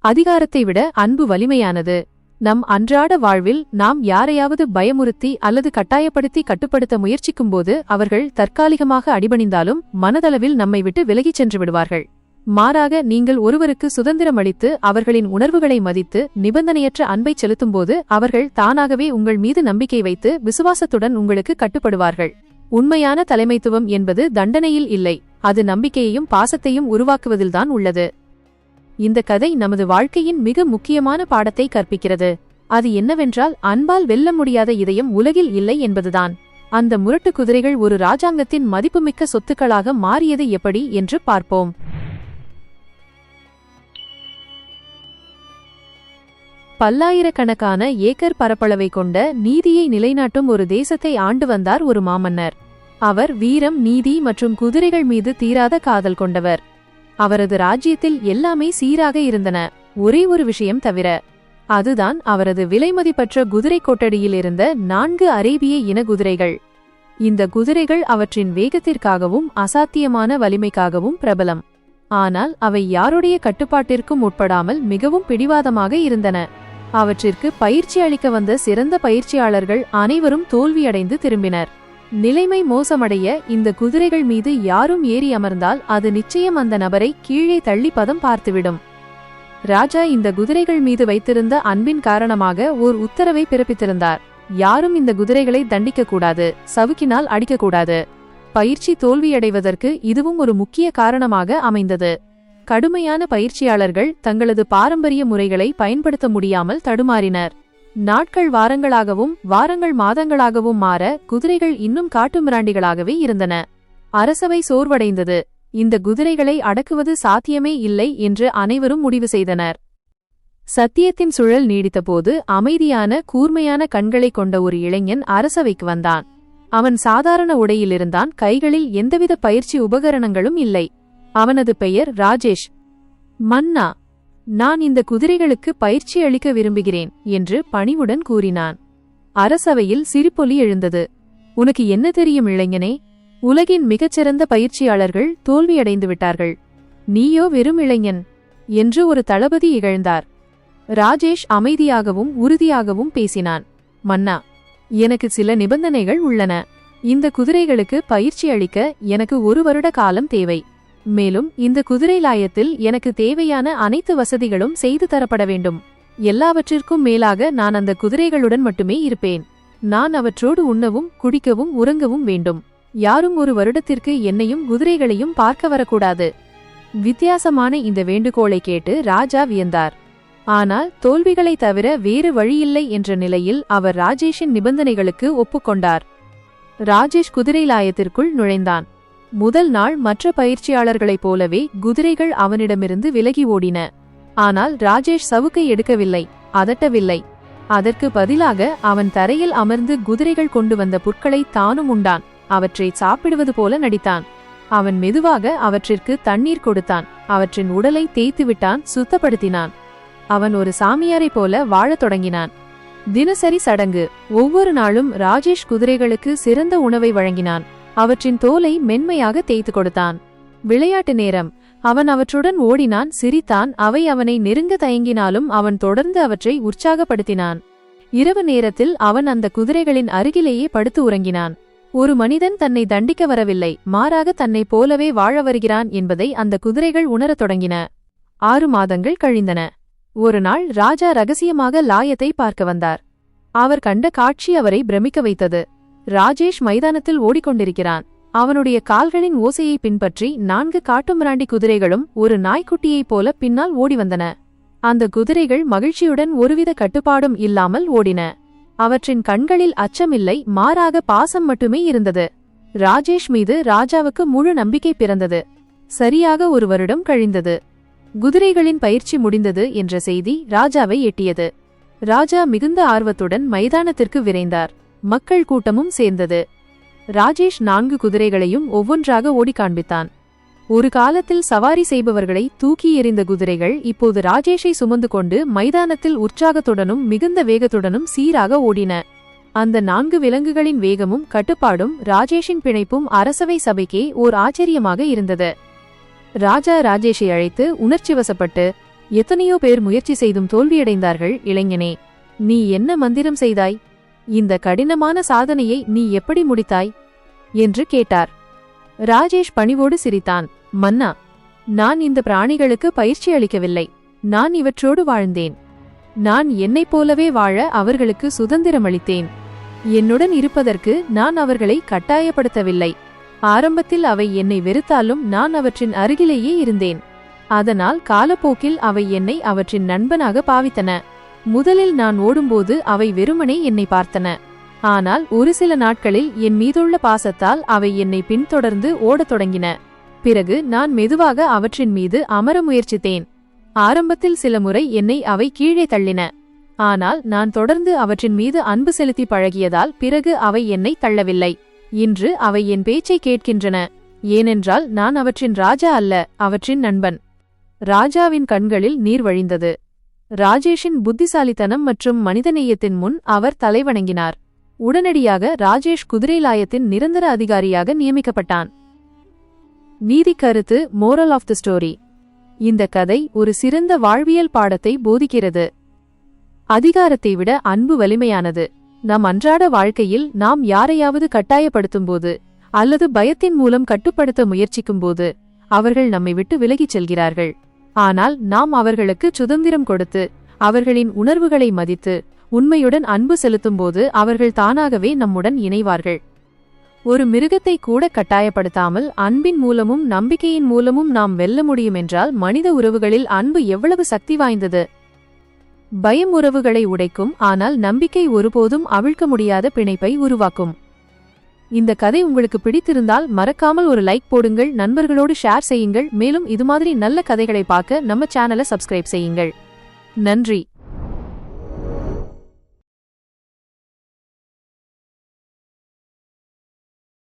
அதிகாரத்தை விட அன்பு வலிமையானது. நம் அன்றாட வாழ்வில் நாம் யாரையாவது பயமுறுத்தி அல்லது கட்டாயப்படுத்தி கட்டுப்படுத்த முயற்சிக்கும்போது அவர்கள் தற்காலிகமாக அடிபணிந்தாலும் மனதளவில் நம்மை விட்டு விலகிச் சென்று விடுவார்கள். மாறாக நீங்கள் ஒருவருக்கு சுதந்திரம் அளித்து அவர்களின் உணர்வுகளை மதித்து நிபந்தனையற்ற அன்பை செலுத்தும்போது அவர்கள் தானாகவே உங்கள் மீது நம்பிக்கை வைத்து விசுவாசத்துடன் உங்களுக்கு கட்டுப்படுவார்கள். உண்மையான தலைமைத்துவம் என்பது தண்டனையில் இல்லை, அது நம்பிக்கையையும் பாசத்தையும் உருவாக்குவதில்தான் உள்ளது. இந்த கதை நமது வாழ்க்கையின் மிக முக்கியமான பாடத்தை கற்பிக்கிறது. அது என்னவென்றால், அன்பால் வெல்ல முடியாத இதயம் உலகில் இல்லை என்பதுதான். அந்த முரட்டு குதிரைகள் ஒரு ராஜாங்கத்தின் மதிப்புமிக்க சொத்துக்களாக மாறியது எப்படி என்று பார்ப்போம். பல்லாயிரக்கணக்கான ஏக்கர் பரப்பளவை கொண்ட நீதியை நிலைநாட்டும் ஒரு தேசத்தை ஆண்டு வந்தார் ஒரு மாமன்னர். அவர் வீரம், நீதி மற்றும் குதிரைகள் மீது தீராத காதல் கொண்டவர். அவரது ராஜ்யத்தில் எல்லாமே சீராக இருந்தன, ஒரே ஒரு விஷயம் தவிர. அதுதான் அவரது விலைமதிப்பற்ற குதிரை கொட்டடியில் இருந்த 4 அரேபிய இன குதிரைகள். இந்த குதிரைகள் அவற்றின் வேகத்திற்காகவும் அசாத்தியமான வலிமைக்காகவும் பிரபலம். ஆனால் அவை யாருடைய கட்டுப்பாட்டிற்கும் உட்படாமல் மிகவும் பிடிவாதமாக இருந்தன. அவற்றிற்கு பயிற்சி அளிக்க வந்த சிறந்த பயிற்சியாளர்கள் அனைவரும் தோல்வியடைந்து திரும்பினர். நிலைமை மோசமடைய இந்த குதிரைகள் மீது யாரும் ஏறி அமர்ந்தால் அது நிச்சயம் அந்த நபரை கீழே தள்ளி பதம் பார்த்துவிடும். ராஜா இந்த குதிரைகள் மீது வைத்திருந்த அன்பின் காரணமாக ஓர் உத்தரவை பிறப்பித்திருந்தார். யாரும் இந்த குதிரைகளை தண்டிக்கக்கூடாது, சவுக்கினால் அடிக்கக்கூடாது. பயிற்சி தோல்வியடைவதற்கு இதுவும் ஒரு முக்கிய காரணமாக அமைந்தது. கடுமையான பயிற்சியாளர்கள் தங்களது பாரம்பரிய முறைகளை பயன்படுத்த முடியாமல் தடுமாறினர். நாட்கள் வாரங்களாகவும் வாரங்கள் மாதங்களாகவும் மாற குதிரைகள் இன்னும் காட்டுமிராண்டிகளாகவே இருந்தன. அரசவை சோர்வடைந்தது. இந்த குதிரைகளை அடக்குவது சாத்தியமே இல்லை என்று அனைவரும் முடிவு செய்தனர். சத்தியத்தின் சுழல் நீடித்தபோது அமைதியான கூர்மையான கண்களை கொண்ட ஒரு இளைஞன் அரசவைக்கு வந்தான். அவன் சாதாரண உடையிலிருந்தான், கைகளில் எந்தவித பயிற்சி உபகரணங்களும் இல்லை. அவனது பெயர் ராஜேஷ். மன்னா, நான் இந்த குதிரைகளுக்கு பயிற்சி அளிக்க விரும்புகிறேன் என்று பணிவுடன் கூறினான். அரசவையில் சிரிப்பொலி எழுந்தது. உனக்கு என்ன தெரியும் இளைஞனே? உலகின் மிகச்சிறந்த பயிற்சியாளர்கள் தோல்வியடைந்து விட்டார்கள். நீயோ வெறும் இளைஞன் என்று ஒரு தளபதி இகழ்ந்தார். ராஜேஷ் அமைதியாகவும் உறுதியாகவும் பேசினான். மன்னா, எனக்கு சில நிபந்தனைகள் உள்ளன. இந்த குதிரைகளுக்கு பயிற்சி அளிக்க எனக்கு 1 வருட காலம் தேவை. மேலும் இந்த குதிரை லாயத்தில் எனக்கு தேவையான அனைத்து வசதிகளும் செய்து தரப்பட வேண்டும். எல்லாவற்றிற்கும் மேலாக நான் அந்த குதிரைகளுடன் மட்டுமே இருப்பேன். நான் அவற்றோடு உண்ணவும் குடிக்கவும் உறங்கவும் வேண்டும். யாரும் 1 வருடத்திற்கு என்னையும் குதிரைகளையும் பார்க்க வரக்கூடாது. வித்தியாசமான இந்த வேண்டுகோளை கேட்டு ராஜா வியந்தார். ஆனால் தோல்விகளை தவிர வேறு வழியில்லை என்ற நிலையில் அவர் ராஜேஷின் நிபந்தனைகளுக்கு ஒப்புக்கொண்டார். ராஜேஷ் குதிரை லாயத்திற்குள் நுழைந்தான். முதல் நாள் மற்ற பயிற்சியாளர்களைப் போலவே குதிரைகள் அவனிடமிருந்து விலகி ஓடின. ஆனால் ராஜேஷ் சவுக்கை எடுக்கவில்லை, அதட்டவில்லை. அதற்கு பதிலாக அவன் தரையில் அமர்ந்து குதிரைகள் கொண்டு வந்த புற்களை தானும் உண்டான். அவற்றை சாப்பிடுவது போல நடித்தான். அவன் மெதுவாக அவற்றிற்கு தண்ணீர் கொடுத்தான். அவற்றின் உடலை தேய்த்து விட்டான், சுத்தப்படுத்தினான். அவன் ஒரு சாமியாரைப் போல வாழத் தொடங்கினான். தினசரி சடங்கு. ஒவ்வொரு நாளும் ராஜேஷ் குதிரைகளுக்கு சிறந்த உணவை வழங்கினான். அவற்றின் தோலை மென்மையாக தேய்த்து கொடுத்தான். விளையாட்டு நேரம். அவன் அவற்றுடன் ஓடினான், சிரித்தான். அவை அவனை நெருங்க தயங்கினாலும் அவன் தொடர்ந்து அவற்றை உற்சாகப்படுத்தினான். இரவு நேரத்தில் அவன் அந்த குதிரைகளின் அருகிலேயே படுத்து உறங்கினான். ஒரு மனிதன் தன்னை தண்டிக்க வரவில்லை, மாறாக தன்னைப் போலவே வாழ வருகிறான் என்பதை அந்த குதிரைகள் உணரத் தொடங்கின. 6 மாதங்கள் கழிந்தன. ஒரு நாள் ராஜா ரகசியமாக லாயத்தை பார்க்க வந்தார். அவர் கண்ட காட்சி அவரை பிரமிக்க வைத்தது. ராஜேஷ் மைதானத்தில் ஓடிக்கொண்டிருக்கிறான். அவனுடைய கால்களின் ஓசையை பின்பற்றி 4 காட்டுமிராண்டி குதிரைகளும் ஒரு நாய்க்குட்டியைப் போல பின்னால் ஓடி வந்தன. அந்த குதிரைகள் மகிழ்ச்சியுடன் ஒருவித கட்டுப்பாடும் இல்லாமல் ஓடின. அவற்றின் கண்களில் அச்சமில்லை, மாறாக பாசம் மட்டுமே இருந்தது. ராஜேஷ் மீது ராஜாவுக்கு முழு நம்பிக்கை பிறந்தது. சரியாக 1 வருடம் கழிந்தது. குதிரைகளின் பயிற்சி முடிந்தது என்ற செய்தி ராஜாவை எட்டியது. ராஜா மிகுந்த ஆர்வத்துடன் மைதானத்திற்கு விரைந்தார். மக்கள் கூட்டமும் சேர்ந்தது. ராஜேஷ் 4 குதிரைகளையும் ஒவ்வொன்றாக ஓடி காண்பித்தான். ஒரு காலத்தில் சவாரி செய்பவர்களை தூக்கி எறிந்த குதிரைகள் இப்போது ராஜேஷை சுமந்து கொண்டு மைதானத்தில் உற்சாகத்துடனும் மிகுந்த வேகத்துடனும் சீராக ஓடின. அந்த 4 விலங்குகளின் வேகமும் கட்டுப்பாடும் ராஜேஷின் பிணைப்பும் அரசவை சபைக்கே ஓர் ஆச்சரியமாக இருந்தது. ராஜா ராஜேஷை அழைத்து உணர்ச்சிவசப்பட்டு, எத்தனையோ பேர் முயற்சி செய்தும் தோல்வியடைந்தார்கள். இளைஞனே, நீ என்ன மந்திரம் செய்தாய்? இந்த கடினமான சாதனையை நீ எப்படி முடித்தாய் என்று கேட்டார். ராஜேஷ் பணிவோடு சிரித்தான். மன்னா, நான் இந்த பிராணிகளுக்கு பயிற்சி அளிக்கவில்லை. நான் இவற்றோடு வாழ்ந்தேன். நான் என்னைப் போலவே வாழ அவர்களுக்கு சுதந்திரமளித்தேன். என்னுடன் இருப்பதற்கு நான் அவர்களை கட்டாயப்படுத்தவில்லை. ஆரம்பத்தில் அவை என்னை வெறுத்தாலும் நான் அவற்றின் அருகிலேயே இருந்தேன். அதனால் காலப்போக்கில் அவை என்னை அவற்றின் நண்பனாக பாவித்தன. முதலில் நான் ஓடும்போது அவை வெறுமனே என்னை பார்த்தன. ஆனால் ஒரு சில நாட்களில் என் மீதுள்ள பாசத்தால் அவை என்னை பின்தொடர்ந்து ஓடத் தொடங்கின. பிறகு நான் மெதுவாக அவற்றின் மீது அமர முயற்சித்தேன். ஆரம்பத்தில் சில முறை என்னை அவை கீழே தள்ளின. ஆனால் நான் தொடர்ந்து அவற்றின் மீது அன்பு செலுத்தி பழகியதால் பிறகு அவை என்னை தள்ளவில்லை. இன்று அவை என் பேச்சை கேட்கின்றன. ஏனென்றால் நான் அவற்றின் ராஜா அல்ல, அவற்றின் நண்பன். ராஜாவின் கண்களில் நீர் வழிந்தது. ராஜேஷின் புத்திசாலித்தனம் மற்றும் மனிதநேயத்தின் முன் அவர் தலைவணங்கினார். உடனடியாக ராஜேஷ் குதிரைலாயத்தின் நிரந்தர அதிகாரியாக நியமிக்கப்பட்டான். நீதி கருத்து, மோரல் ஆஃப் தி ஸ்டோரி. இந்த கதை ஒரு சிறந்த வாழ்வியல் பாடத்தை போதிக்கிறது. அதிகாரத்தை விட அன்பு வலிமையானது. நம் அன்றாட வாழ்க்கையில் நாம் யாரையாவது கட்டாயப்படுத்தும்போது அல்லது பயத்தின் மூலம் கட்டுப்படுத்த முயற்சிக்கும்போது அவர்கள் நம்மை விட்டு விலகிச் செல்கிறார்கள். ஆனால் நாம் அவர்களுக்கு சுதந்திரம் கொடுத்து அவர்களின் உணர்வுகளை மதித்து உண்மையுடன் அன்பு செலுத்தும்போது அவர்கள் தானாகவே நம்முடன் இணைவார்கள். ஒரு மிருகத்தை கூட கட்டாயப்படுத்தாமல் அன்பின் மூலமும் நம்பிக்கையின் மூலமும் நாம் வெல்ல முடியும் என்றால் மனித உறவுகளில் அன்பு எவ்வளவு சக்தி வாய்ந்தது! பயம் உறவுகளை உடைக்கும், ஆனால் நம்பிக்கை ஒருபோதும் அவிழ்க்க முடியாத பிணைப்பை உருவாக்கும். இந்த கதை உங்களுக்கு பிடித்திருந்தால் மறக்காமல் ஒரு லைக் போடுங்கள், நண்பர்களோடு ஷேர் செய்யுங்கள். மேலும் இது மாதிரி நல்ல கதைகளை பார்க்க நம்ம சேனலை சப்ஸ்கிரைப் செய்யுங்கள். நன்றி.